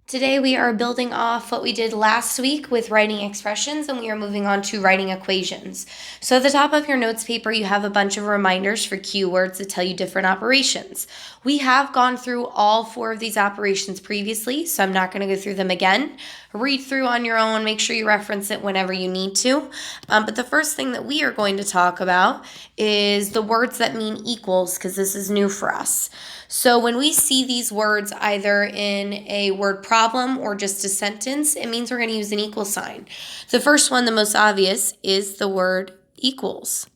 Today we are building off what we did last week with writing expressions, and we are moving on to writing equations. So at the top of your notes paper, you have a bunch of reminders for keywords that tell you different operations. We have gone through all 4 of these operations previously, so I'm not going to go through them again. Read through on your own, make sure you reference it whenever you need to. But the first thing that we are going to talk about is the words that mean equals, because this is new for us. So when we see these words either in a word problem or just a sentence, it means we're going to use an equal sign. The first one, the most obvious, is the word equals.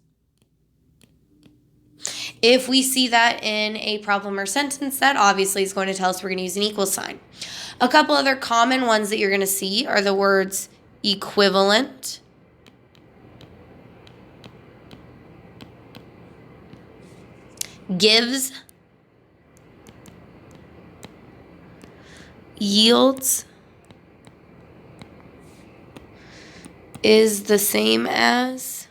If we see that in a problem or sentence, that obviously is going to tell us we're going to use an equal sign. A couple other common ones that you're going to see are the words equivalent, gives, yields, is the same as,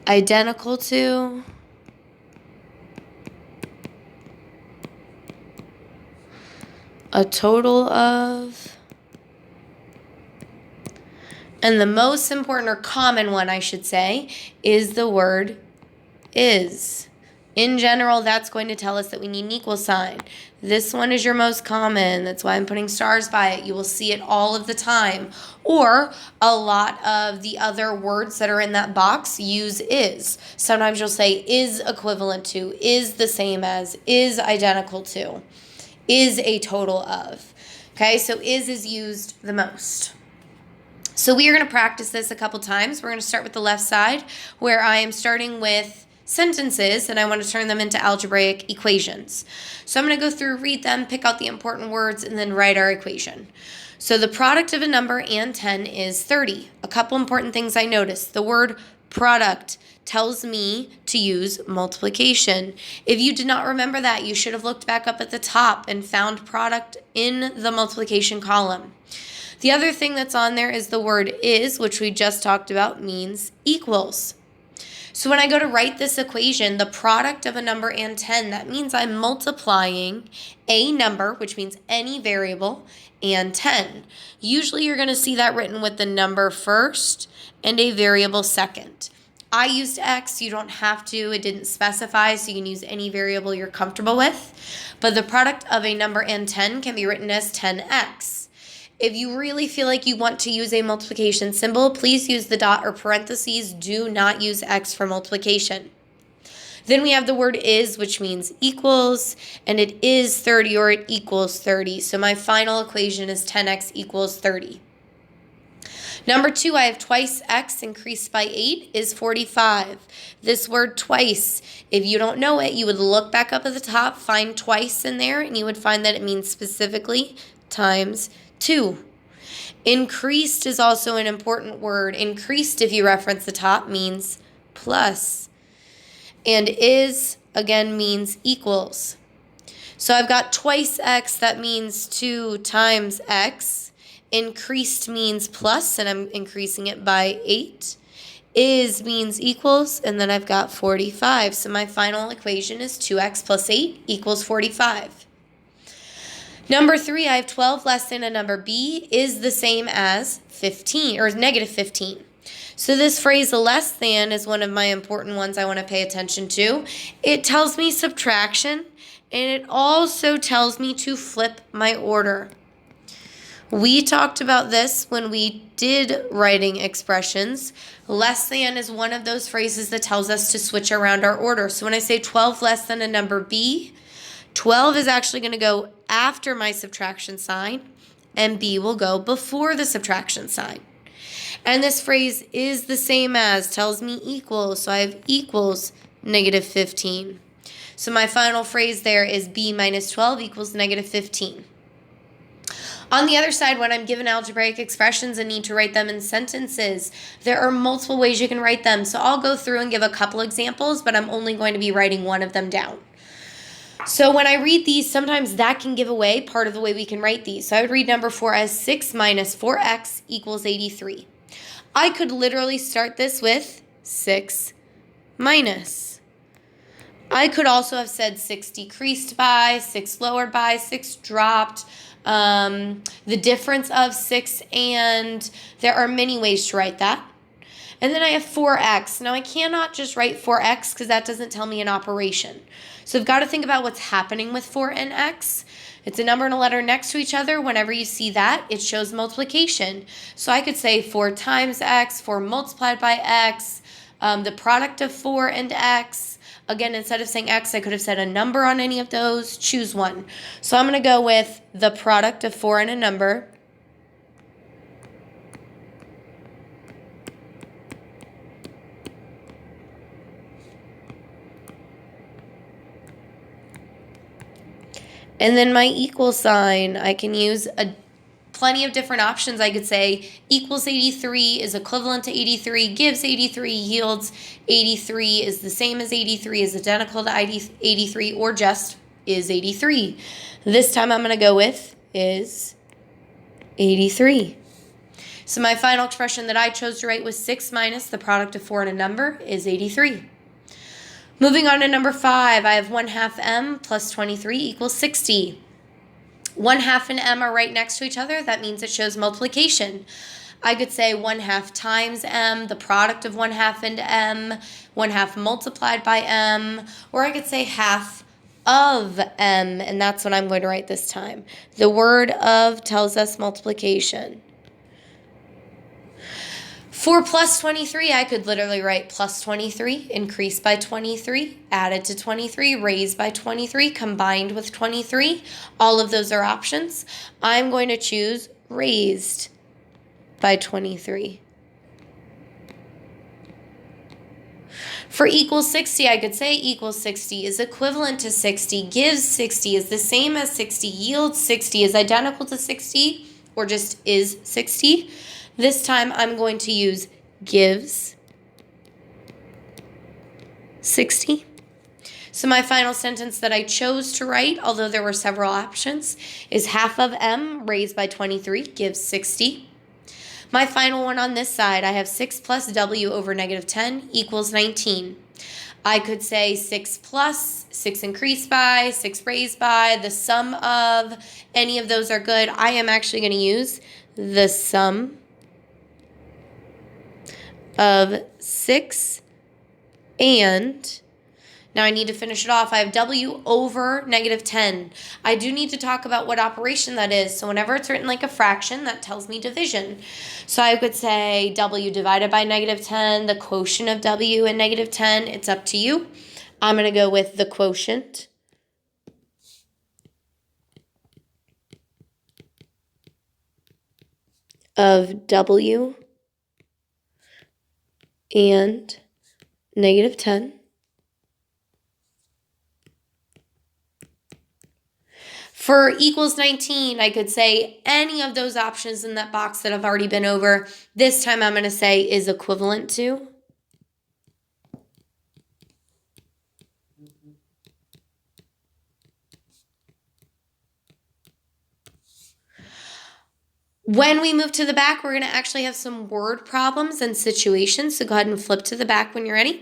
identical to, a total of, and the most important or common one, I should say, is the word is. In general, that's going to tell us that we need an equal sign. This one is your most common. That's why I'm putting stars by it. You will see it all of the time. Or a lot of the other words that are in that box use is. Sometimes you'll say is equivalent to, is the same as, is identical to, is a total of. Okay, so is used the most. So we are going to practice this a couple times. We're going to start with the left side, where I am starting with sentences, and I want to turn them into algebraic equations. So I'm going to go through, read them, pick out the important words, and then write our equation. So the product of a number and 10 is 30. A couple important things I noticed. The word product tells me to use multiplication. If you did not remember that, you should have looked back up at the top and found product in the multiplication column. The other thing that's on there is the word is, which we just talked about, means equals. So when I go to write this equation, the product of a number and 10, that means I'm multiplying a number, which means any variable, and 10. Usually you're going to see that written with the number first and a variable second. I used x, you don't have to, it didn't specify, so you can use any variable you're comfortable with. But the product of a number and 10 can be written as 10x. If you really feel like you want to use a multiplication symbol, please use the dot or parentheses. Do not use x for multiplication. Then we have the word is, which means equals, and it is 30 or it equals 30. So my final equation is 10x equals 30. Number 2, I have twice x increased by 8 is 45. This word twice, if you don't know it, you would look back up at the top, find twice in there, and you would find that it means specifically times 2. Increased is also an important word. Increased, if you reference the top, means plus. And is, again, means equals. So I've got twice x, that means 2 times x. Increased means plus, and I'm increasing it by 8. Is means equals, and then I've got 45. So my final equation is 2x plus 8 equals 45. Number 3, I have 12 less than a number b is the same as 15, or negative 15. So this phrase less than is one of my important ones I want to pay attention to. It tells me subtraction, and it also tells me to flip my order. We talked about this when we did writing expressions. Less than is one of those phrases that tells us to switch around our order. So when I say 12 less than a number b, 12 is actually going to go after my subtraction sign, and b will go before the subtraction sign. And this phrase is the same as tells me equals, so I have equals negative 15. So my final phrase there is b minus 12 equals negative 15. On the other side, when I'm given algebraic expressions and need to write them in sentences, there are multiple ways you can write them. So I'll go through and give a couple examples, but I'm only going to be writing one of them down. So when I read these, sometimes that can give away part of the way we can write these. So I would read number 4 as 6 minus 4x equals 83. I could literally start this with 6 minus. I could also have said 6 decreased by, 6 lowered by, 6 dropped. The difference of 6 and there are many ways to write that. And then I have 4x. Now I cannot just write 4x because that doesn't tell me an operation. So I've got to think about what's happening with 4 and x. It's a number and a letter next to each other. Whenever you see that, it shows multiplication. So I could say 4 times x, 4 multiplied by x, the product of 4 and x. Again, instead of saying x, I could have said a number on any of those. Choose one. So I'm going to go with the product of 4 and a number. And then my equal sign, I can use plenty of different options. I could say equals 83 is equivalent to 83, gives 83, yields 83, is the same as 83, is identical to 83, or just is 83. This time I'm going to go with is 83. So my final expression that I chose to write was 6 minus the product of 4 and a number is 83. Moving on to number 5, I have 1/2 m plus 23 equals 60. 1/2 and m are right next to each other. That means it shows multiplication. I could say 1/2 times m, the product of 1/2 and m, 1/2 multiplied by m, or I could say half of m, and that's what I'm going to write this time. The word of tells us multiplication. For plus 23, I could literally write plus 23, increased by 23, added to 23, raised by 23, combined with 23. All of those are options. I'm going to choose raised by 23. For equals 60, I could say equals 60 is equivalent to 60, gives 60, is the same as 60, yields 60, is identical to 60, or just is 60. This time I'm going to use gives 60. So my final sentence that I chose to write, although there were several options, is half of m raised by 23 gives 60. My final one on this side, I have 6 plus w over negative 10 equals 19. I could say 6 plus, 6 increased by, 6 raised by, the sum of, any of those are good. I am actually going to use the sum of 6 and, now I need to finish it off, I have w over negative 10. I do need to talk about what operation that is. So whenever it's written like a fraction, that tells me division. So I could say w divided by negative 10, the quotient of w and negative 10. It's up to you. I'm going to go with the quotient of w and negative 10. For equals 19, I could say any of those options in that box that I've already been over. This time I'm going to say is equivalent to. When we move to the back, we're going to actually have some word problems and situations. So go ahead and flip to the back when you're ready.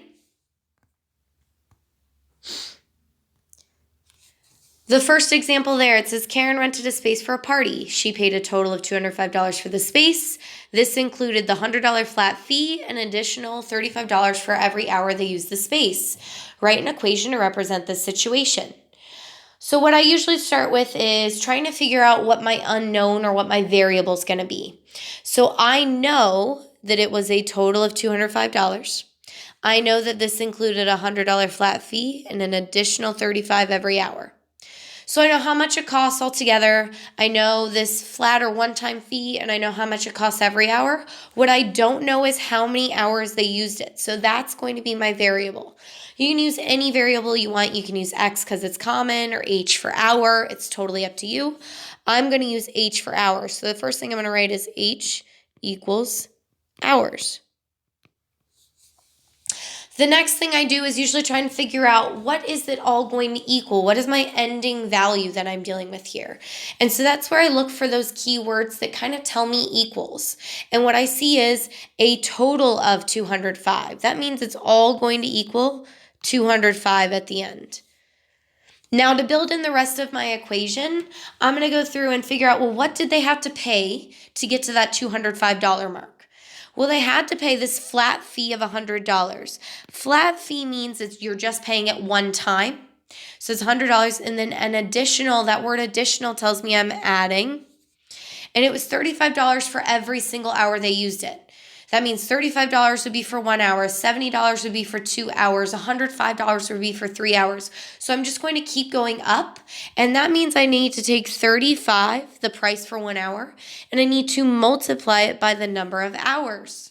The first example there, it says Karen rented a space for a party. She paid a total of $205 for the space. This included the $100 flat fee and an additional $35 for every hour they used the space. Write an equation to represent this situation. So what I usually start with is trying to figure out what my unknown or what my variable is going to be. So I know that it was a total of $205. I know that this included a $100 flat fee and an additional $35 every hour. So I know how much it costs altogether. I know this flat or one-time fee, and I know how much it costs every hour. What I don't know is how many hours they used it. So that's going to be my variable. You can use any variable you want. You can use X because it's common, or H for hour. It's totally up to you. I'm going to use H for hour. So the first thing I'm going to write is H equals hours. The next thing I do is usually try and figure out what is it all going to equal? What is my ending value that I'm dealing with here? And so that's where I look for those keywords that kind of tell me equals. And what I see is a total of 205. That means it's all going to equal $205 at the end. Now, to build in the rest of my equation, I'm going to go through and figure out, well, what did they have to pay to get to that $205 mark? Well, they had to pay this flat fee of $100. Flat fee means you're just paying it one time. So it's $100, and then an additional, that word additional tells me I'm adding, and it was $35 for every single hour they used it. That means $35 would be for 1 hour, $70 would be for 2 hours, $105 would be for 3 hours. So I'm just going to keep going up, and that means I need to take 35, the price for 1 hour, and I need to multiply it by the number of hours.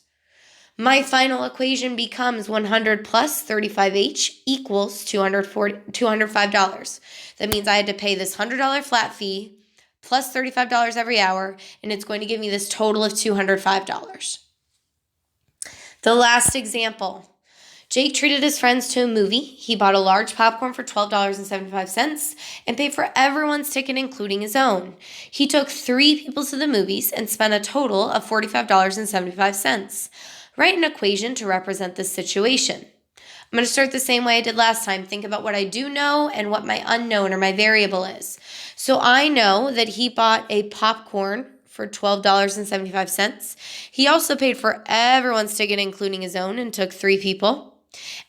My final equation becomes 100 plus 35H equals $205. That means I had to pay this $100 flat fee plus $35 every hour, and it's going to give me this total of $205. The last example. Jake treated his friends to a movie. He bought a large popcorn for $12.75 and paid for everyone's ticket, including his own. He took 3 people to the movies and spent a total of $45.75. Write an equation to represent this situation. I'm going to start the same way I did last time. Think about what I do know and what my unknown or my variable is. So I know that he bought a popcorn for $12.75. He also paid for everyone's ticket, including his own, and took 3 people.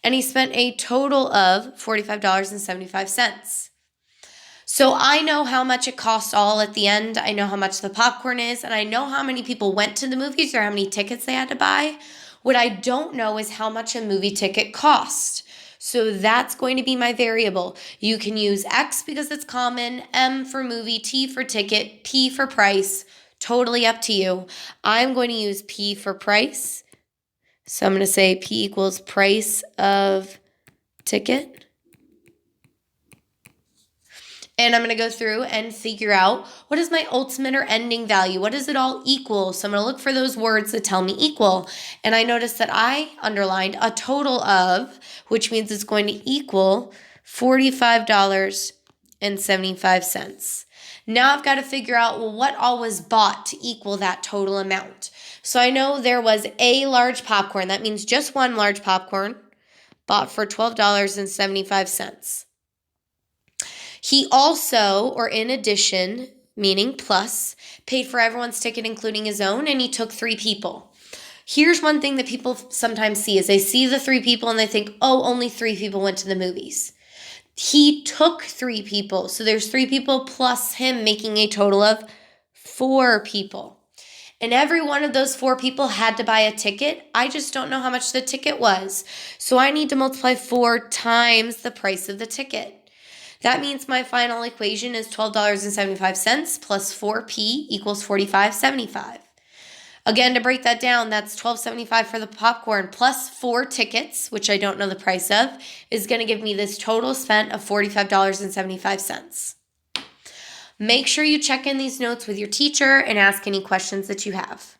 And he spent a total of $45.75. So I know how much it cost all at the end. I know how much the popcorn is, and I know how many people went to the movies or how many tickets they had to buy. What I don't know is how much a movie ticket cost. So that's going to be my variable. You can use X because it's common, M for movie, T for ticket, P for price. Totally up to you. I'm going to use P for price. So I'm going to say P equals price of ticket. And I'm going to go through and figure out what is my ultimate or ending value? What does it all equal? So I'm going to look for those words that tell me equal. And I noticed that I underlined a total of, which means it's going to equal $45.75. Now I've got to figure out, well, what all was bought to equal that total amount. So I know there was a large popcorn. That means just one large popcorn bought for $12.75. He also, or in addition, meaning plus, paid for everyone's ticket, including his own, and he took 3 people. Here's one thing that people sometimes see is they see the 3 people and they think, oh, only 3 people went to the movies. He took 3 people. So there's 3 people plus him, making a total of 4 people. And every one of those 4 people had to buy a ticket. I just don't know how much the ticket was. So I need to multiply 4 times the price of the ticket. That means my final equation is $12.75 plus 4P equals $45.75. Again, to break that down, that's $12.75 for the popcorn plus 4 tickets, which I don't know the price of, is going to give me this total spent of $45.75. Make sure you check in these notes with your teacher and ask any questions that you have.